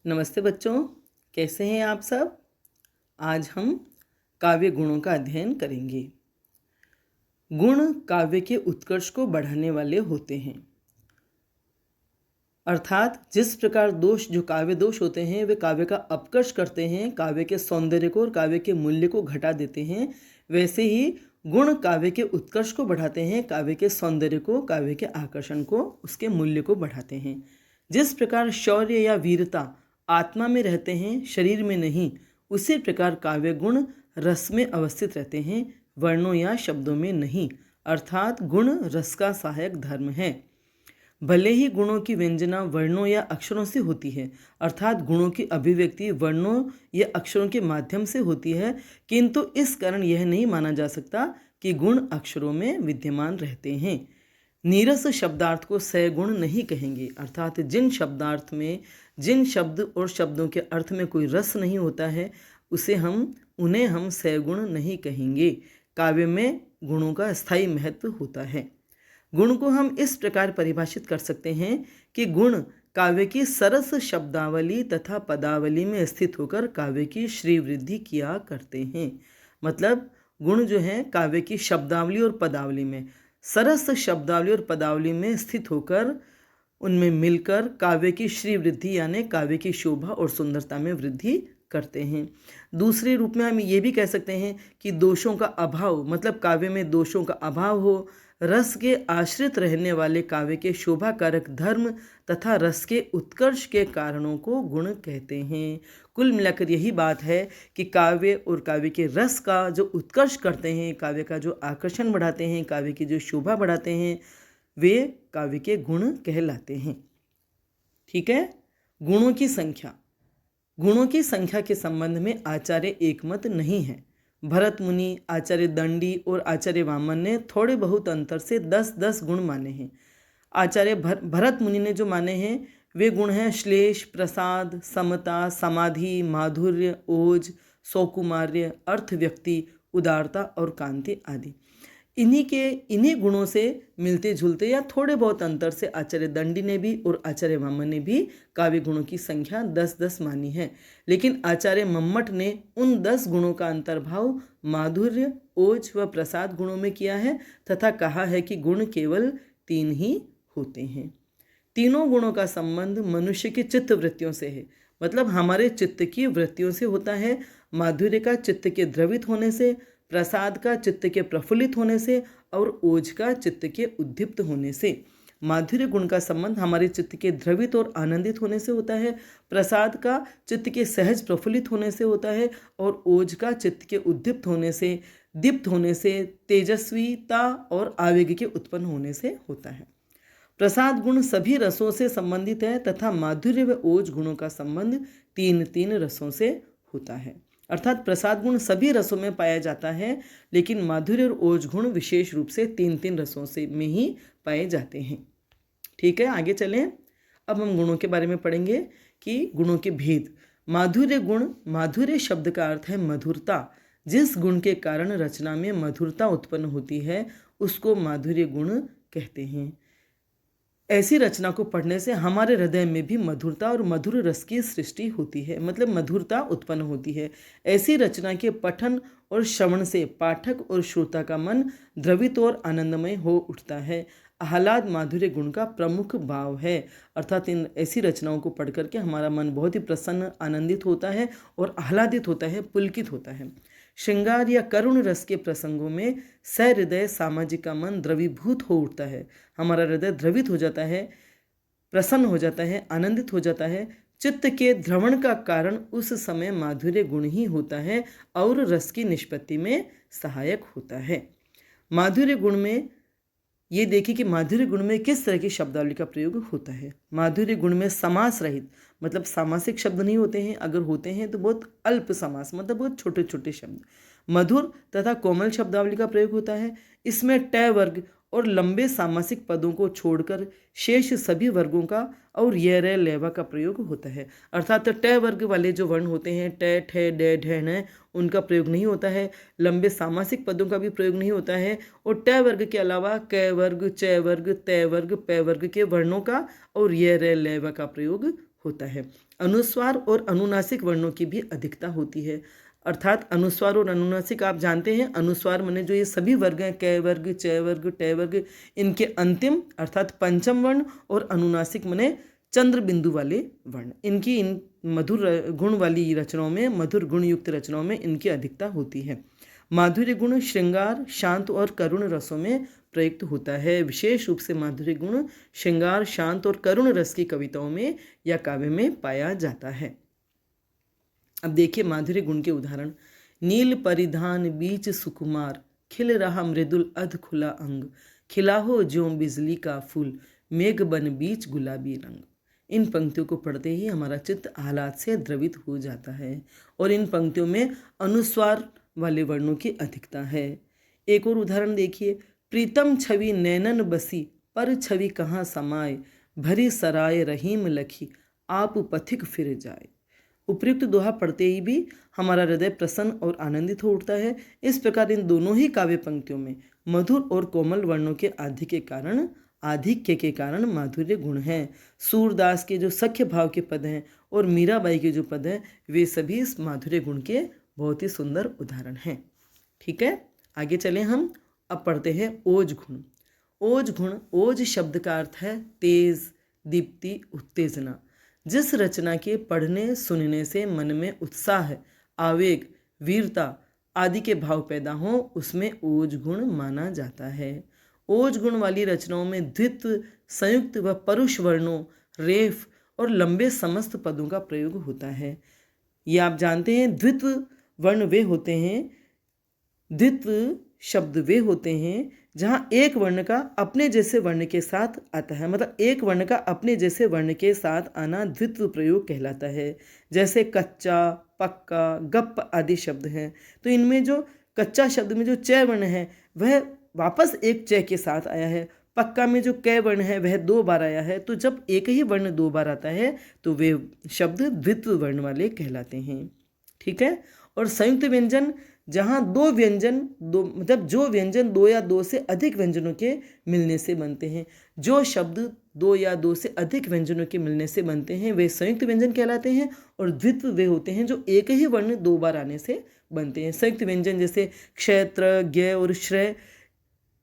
नमस्ते बच्चों, कैसे हैं आप सब। आज हम काव्य गुणों का अध्ययन करेंगे। गुण काव्य के उत्कर्ष को बढ़ाने वाले होते हैं, अर्थात जिस प्रकार दोष जो काव्य दोष होते हैं वे काव्य का अपकर्ष करते हैं, काव्य के सौंदर्य को और काव्य के मूल्य को घटा देते हैं, वैसे ही गुण काव्य के उत्कर्ष को बढ़ाते हैं, काव्य के सौंदर्य को, काव्य के आकर्षण को, उसके मूल्य को बढ़ाते हैं। जिस प्रकार शौर्य या वीरता आत्मा में रहते हैं, शरीर में नहीं, उसी प्रकार काव्य गुण रस में अवस्थित रहते हैं, वर्णों या शब्दों में नहीं। अर्थात गुण रस का सहायक धर्म है। भले ही गुणों की व्यंजना वर्णों या अक्षरों से होती है, अर्थात गुणों की अभिव्यक्ति वर्णों या अक्षरों के माध्यम से होती है, किंतु इस कारण यह नहीं माना जा सकता कि गुण अक्षरों में विद्यमान रहते हैं। नीरस शब्दार्थ को सगुण नहीं कहेंगे, अर्थात जिन शब्दार्थ में जिन शब्द और शब्दों के अर्थ में कोई रस नहीं होता है उन्हें हम सगुण नहीं कहेंगे। काव्य में गुणों का स्थायी महत्व होता है। गुण को हम इस प्रकार परिभाषित कर सकते हैं कि गुण काव्य की सरस शब्दावली तथा पदावली में स्थित होकर काव्य की श्री वृद्धि किया करते हैं। मतलब गुण जो हैं काव्य की शब्दावली और पदावली में, सरस शब्दावली और पदावली में स्थित होकर उनमें मिलकर काव्य की श्री वृद्धि यानी काव्य की शोभा और सुंदरता में वृद्धि करते हैं। दूसरे रूप में हम ये भी कह सकते हैं कि दोषों का अभाव, मतलब काव्य में दोषों का अभाव हो, रस के आश्रित रहने वाले काव्य के शोभा कारक धर्म तथा रस के उत्कर्ष के कारणों को गुण कहते हैं। कुल मिलाकर यही बात है कि काव्य और काव्य के रस का जो उत्कर्ष करते हैं, काव्य का जो आकर्षण बढ़ाते हैं, काव्य की जो शोभा बढ़ाते हैं, वे काव्य के गुण कहलाते हैं। ठीक है। गुणों की संख्या के संबंध में आचार्य एकमत नहीं है। भरत मुनि, आचार्य दंडी और आचार्य वामन ने थोड़े बहुत अंतर से 10-10 गुण माने हैं। आचार्य भरत मुनि ने जो माने हैं वे गुण हैं श्लेष, प्रसाद, समता, समाधि, माधुर्य, ओज, सौकुमार्य, अर्थ व्यक्ति, उदारता और कांति आदि। इन्हीं गुणों से मिलते जुलते या थोड़े बहुत अंतर से आचार्य दंडी ने भी और आचार्य वामन ने भी काव्य गुणों की संख्या 10-10 मानी है। लेकिन आचार्य मम्मट ने उन 10 गुणों का अंतर्भाव माधुर्य, ओज व प्रसाद गुणों में किया है तथा कहा है कि गुण केवल 3 ही होते हैं। तीनों गुणों का संबंध मनुष्य की चित्त वृत्तियों से है, मतलब हमारे चित्त की वृत्तियों से होता है। माधुर्य का चित्त के द्रवित होने से, प्रसाद का चित्त के प्रफुल्लित होने से और ओज का चित्त के उद्दीप्त होने से। माधुर्य गुण का संबंध हमारे चित्त के द्रवित और आनंदित होने से होता है, प्रसाद का चित्त के सहज प्रफुल्लित होने से होता है और ओज का चित्त के उद्दीप्त होने से, दीप्त होने से, तेजस्वीता और आवेग के उत्पन्न होने से होता है। प्रसाद गुण सभी रसों से संबंधित है तथा माधुर्य व ओज गुणों का संबंध 3 रसों से होता है। अर्थात प्रसाद गुण सभी रसों में पाया जाता है, लेकिन माधुर्य और ओज गुण विशेष रूप से 3 रसों से में ही पाए जाते हैं। ठीक है, आगे चलें। अब हम गुणों के बारे में पढ़ेंगे कि गुणों के भेद। माधुर्य गुण, माधुर्य शब्द का अर्थ है मधुरता। जिस गुण के कारण रचना में मधुरता उत्पन्न होती है उसको माधुर्य गुण कहते हैं। ऐसी रचना को पढ़ने से हमारे हृदय में भी मधुरता और मधुर रस की सृष्टि होती है, मतलब मधुरता उत्पन्न होती है। ऐसी रचना के पठन और श्रवण से पाठक और श्रोता का मन द्रवित और आनंदमय हो उठता है। आह्लाद माधुर्य गुण का प्रमुख भाव है, अर्थात इन ऐसी रचनाओं को पढ़ करके हमारा मन बहुत ही प्रसन्न, आनंदित होता है और आह्लादित होता है, पुलकित होता है। श्रृंगार या करुण रस के प्रसंगों में सहृदय सामाजिक का मन द्रवीभूत हो उठता है। हमारा हृदय द्रवित हो जाता है, प्रसन्न हो जाता है, आनंदित हो जाता है। चित्त के ध्रवण का कारण उस समय माधुर्य गुण ही होता है और रस की निष्पत्ति में सहायक होता है। माधुर्य गुण में ये देखिए कि माधुर्य गुण में किस तरह की शब्दावली का प्रयोग होता है। माधुर्य गुण में समास रहित, मतलब सामासिक शब्द नहीं होते हैं, अगर होते हैं तो बहुत अल्प समास, मतलब बहुत छोटे छोटे शब्द। मधुर तथा कोमल शब्दावली का प्रयोग होता है। इसमें ट वर्ग और लंबे सामासिक पदों को छोड़कर शेष सभी वर्गों का और य रे लेवा का प्रयोग होता है। अर्थात ट वर्ग वाले जो वर्ण होते हैं ट, ठ, ड, ढ, न, उनका प्रयोग नहीं होता है। लंबे सामासिक पदों का भी प्रयोग नहीं होता है। और ट वर्ग के अलावा क वर्ग, च वर्ग, त वर्ग, प वर्ग के वर्णों का और य रे लेवा का प्रयोग होता है। अनुस्वार और अनुनासिक वर्णों की भी अधिकता होती है। अर्थात अनुस्वार और अनुनासिक आप जानते हैं, अनुस्वार माने जो ये सभी वर्ग हैं, क वर्ग, च वर्ग, ट वर्ग, इनके अंतिम अर्थात पंचम वर्ण, और अनुनासिक माने चंद्र बिंदु वाले वर्ण। इनकी इन मधुर गुण वाली रचनाओं में, मधुर गुण युक्त रचनाओं में इनकी अधिकता होती है। माधुर्य गुण श्रृंगार, शांत और करुण रसों में प्रयुक्त होता है। विशेष रूप से माधुर्य गुण श्रृंगार, शांत और करुण रस की कविताओं में या काव्य में पाया जाता है। अब देखिए माधुर्य गुण के उदाहरण। नील परिधान बीच सुकुमार, खिल रहा मृदुल अध खुला अंग, खिला हो ज्यों बिजली का फूल, मेघ बन बीच गुलाबी रंग। इन पंक्तियों को पढ़ते ही हमारा चित्त आह्लाद से द्रवित हो जाता है, और इन पंक्तियों में अनुस्वार वाले वर्णों की अधिकता है। एक और उदाहरण देखिए। प्रीतम छवि नैनन बसी, पर छवि कहाँ समाए, भरी सराय रहीम लखी, आप पथिक फिर जाए। उपयुक्त दोहा पढ़ते ही भी हमारा हृदय प्रसन्न और आनंदित हो उठता है। इस प्रकार इन दोनों ही काव्य पंक्तियों में मधुर और कोमल वर्णों के आधिक्य के कारण माधुर्य गुण हैं। सूरदास के जो सख्य भाव के पद हैं और मीराबाई के जो पद हैं, वे सभी इस माधुर्य गुण के बहुत ही सुंदर उदाहरण हैं। ठीक है, आगे चलें हम। अब पढ़ते हैं ओज गुण। ओज गुण, ओज शब्द का अर्थ है तेज, दीप्ति, उत्तेजना। जिस रचना के पढ़ने सुनने से मन में उत्साह, आवेग, वीरता आदि के भाव पैदा हों, उसमें ओज गुण माना जाता है। ओज गुण वाली रचनाओं में द्वित्व, संयुक्त व परुष वर्णों, रेफ और लंबे समस्त पदों का प्रयोग होता है। ये आप जानते हैं, द्वित्व वर्ण वे होते हैं, द्वित्व शब्द वे होते हैं जहाँ एक वर्ण का अपने जैसे वर्ण के साथ आता है। मतलब एक वर्ण का अपने जैसे वर्ण के साथ आना द्वित्व प्रयोग कहलाता है। जैसे कच्चा, पक्का, गप आदि शब्द हैं। तो इनमें जो कच्चा शब्द में जो च वर्ण है वह वापस एक च के साथ आया है। पक्का में जो क वर्ण है वह 2 बार आया है। तो जब एक ही वर्ण 2 बार आता है तो वे शब्द द्वित्व वर्ण वाले कहलाते हैं। ठीक है। और संयुक्त व्यंजन, जहाँ दो व्यंजन मतलब जो व्यंजन 2 या 2 से अधिक व्यंजनों के मिलने से बनते हैं। जो शब्द 2 या 2 से अधिक व्यंजनों के मिलने से बनते हैं वे संयुक्त व्यंजन कहलाते हैं। और द्वित्व वे होते हैं जो एक ही वर्ण 2 बार आने से बनते हैं। संयुक्त व्यंजन जैसे क्षेत्र, ज्ञ और श्रेय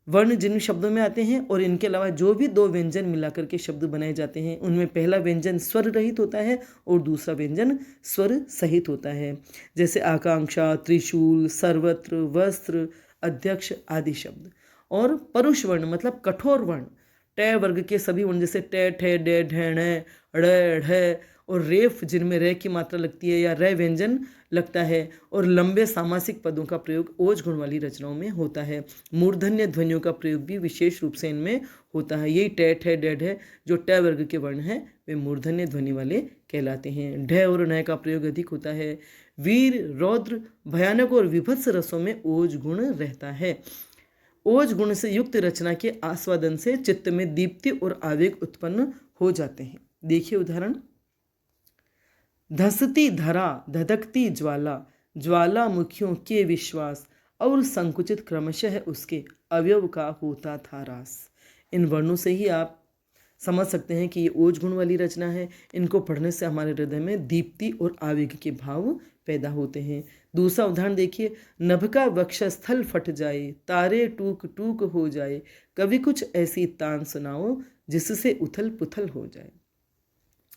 वर्ण जिन शब्दों में आते हैं, और इनके अलावा जो भी 2 व्यंजन मिलाकर के शब्द बनाए जाते हैं उनमें पहला व्यंजन स्वर रहित होता है और दूसरा व्यंजन स्वर सहित होता है। जैसे आकांक्षा, त्रिशूल, सर्वत्र, वस्त्र, अध्यक्ष आदि शब्द। और परुष वर्ण मतलब कठोर वर्ण, ट वर्ग के सभी वर्ण जैसे ट, ठे, डे, ढ, ढ, ढ, और रेफ जिनमें रे की मात्रा लगती है या रे व्यंजन लगता है, और लंबे सामासिक पदों का प्रयोग ओज गुण वाली रचनाओं में होता है। मूर्धन्य ध्वनियों का प्रयोग भी विशेष रूप से इनमें होता है। यही ट, ठे, डेढ़ है जो ट वर्ग के वर्ण हैं वे मूर्धन्य ध्वनि वाले कहलाते हैं। ढ और न का प्रयोग अधिक होता है। वीर, रौद्र, भयानक और विभत्स रसों में ओज गुण रहता है। ओज गुण से युक्त रचना के आस्वादन से चित्त में दीप्ति और आवेग उत्पन्न हो जाते हैं। देखिए उदाहरण। धसती धरा, धधकती ज्वाला, ज्वालामुखियों के विश्वास, और संकुचित क्रमशः उसके अवयव का होता था रास। इन वर्णों से ही आप समझ सकते हैं कि ये ओज गुण वाली रचना है। इनको पढ़ने से हमारे हृदय में दीप्ति और आवेग के भाव पैदा होते हैं। दूसरा उदाहरण देखिए। नभ का वक्षस्थल फट जाए, तारे टूक टूक हो जाए, कभी कुछ ऐसी तान सुनाओ जिससे उथल पुथल हो जाए।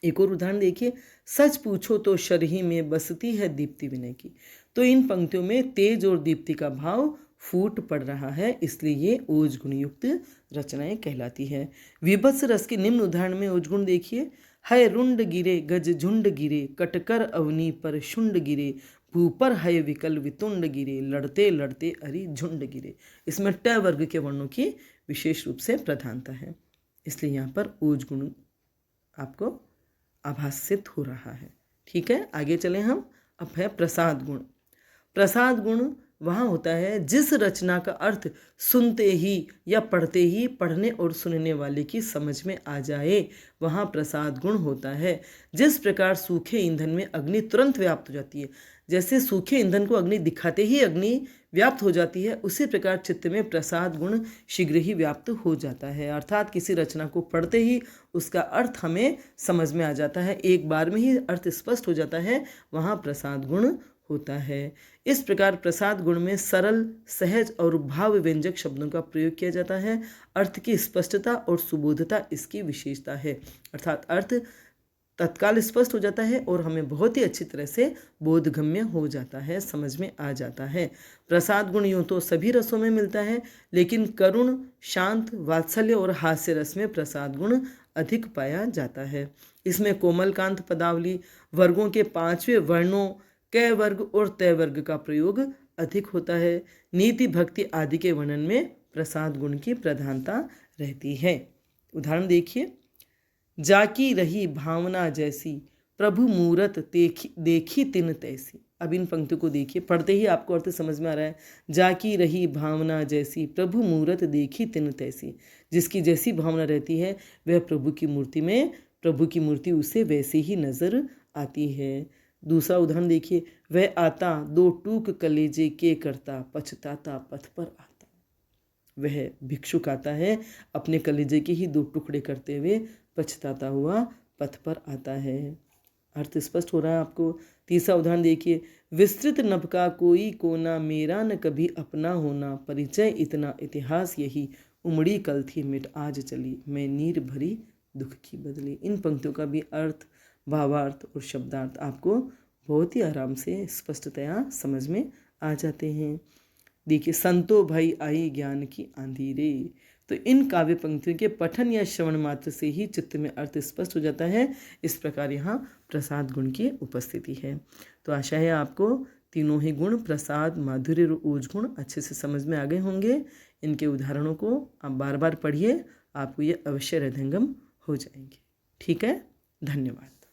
एक और उदाहरण देखिए। सच पूछो तो शरही में बसती है दीप्ति विनय की। तो इन पंक्तियों में तेज और दीप्ति का भाव फूट पड़ रहा है, इसलिए ये ओज गुण युक्त रचनाएं कहलाती है। विभत्स रस के निम्न उदाहरण में ओज गुण देखिए। है रुंड गिरे, गज झुंड गिरे, कटकर अवनी पर शुंड गिरे, भूपर है विकल वितुंड गिरे, लड़ते लड़ते अरि झुंड गिरे। इसमें ट वर्ग के वर्णों की विशेष रूप से प्रधानता है, इसलिए यहाँ पर ओज गुण आपको आभासित हो रहा है। ठीक है, आगे चलें हम। अब है प्रसाद गुण। प्रसाद गुण वहाँ होता है जिस रचना का अर्थ सुनते ही या पढ़ते ही पढ़ने और सुनने वाले की समझ में आ जाए, वहाँ प्रसाद गुण होता है। जिस प्रकार सूखे ईंधन में अग्नि तुरंत व्याप्त हो जाती है, जैसे सूखे ईंधन को अग्नि दिखाते ही अग्नि व्याप्त हो जाती है, उसी प्रकार चित्त में प्रसाद गुण शीघ्र ही व्याप्त हो जाता है। अर्थात किसी रचना को पढ़ते ही उसका अर्थ हमें समझ में आ जाता है, एक बार में ही अर्थ स्पष्ट हो जाता है, वहाँ प्रसाद गुण होता है। इस प्रकार प्रसाद गुण में सरल, सहज और भाव व्यंजक शब्दों का प्रयोग किया जाता है। अर्थ की स्पष्टता और सुबोधता इसकी विशेषता है, अर्थात अर्थ तत्काल स्पष्ट हो जाता है और हमें बहुत ही अच्छी तरह से बोधगम्य हो जाता है, समझ में आ जाता है। प्रसाद गुण यूँ तो सभी रसों में मिलता है, लेकिन करुण, शांत, वात्सल्य और हास्य रस में प्रसाद गुण अधिक पाया जाता है। इसमें कोमलकांत पदावली, वर्गों के 5वें वर्णों, क वर्ग और तय वर्ग का प्रयोग अधिक होता है। नीति, भक्ति आदि के वर्णन में प्रसाद गुण की प्रधानता रहती है। उदाहरण देखिए, जाकी रही भावना जैसी, प्रभु मूरत देखी तिन तैसी। अब इन पंक्तियों को देखिए, पढ़ते ही आपको अर्थ समझ में आ रहा है। जाकी रही भावना जैसी, प्रभु मूरत देखी तिन तैसी। जिसकी जैसी भावना रहती है वह प्रभु की मूर्ति उसे वैसे ही नजर आती है। दूसरा उदाहरण देखिए, वह आता दो टूक कलेजे के करता, पछताता पथ पर आता। वह भिक्षुक आता है, अपने कलेजे के ही 2 टुकड़े करते हुए पछताता हुआ पथ पर आता है। अर्थ स्पष्ट हो रहा है आपको। तीसरा उदाहरण देखिए, विस्तृत नभ का कोई कोना, मेरा न कभी अपना होना, परिचय इतना इतिहास यही, उमड़ी कल थी मिट आज चली, मैं नीर भरी दुख की बदली। इन पंक्तियों का भी अर्थ, भावार्थ और शब्दार्थ आपको बहुत ही आराम से स्पष्टतया समझ में आ जाते हैं। देखिए, संतो भाई आई ज्ञान की आंधी रे। तो इन काव्य पंक्तियों के पठन या श्रवण मात्र से ही चित्त में अर्थ स्पष्ट हो जाता है। इस प्रकार यहाँ प्रसाद गुण की उपस्थिति है। तो आशा है आपको तीनों ही गुण, प्रसाद, माधुर्य और ओज गुण अच्छे से समझ में आ गए होंगे। इनके उदाहरणों को आप बार बार पढ़िए, आपको ये अवश्य हृदयंगम हो जाएंगे। ठीक है, धन्यवाद।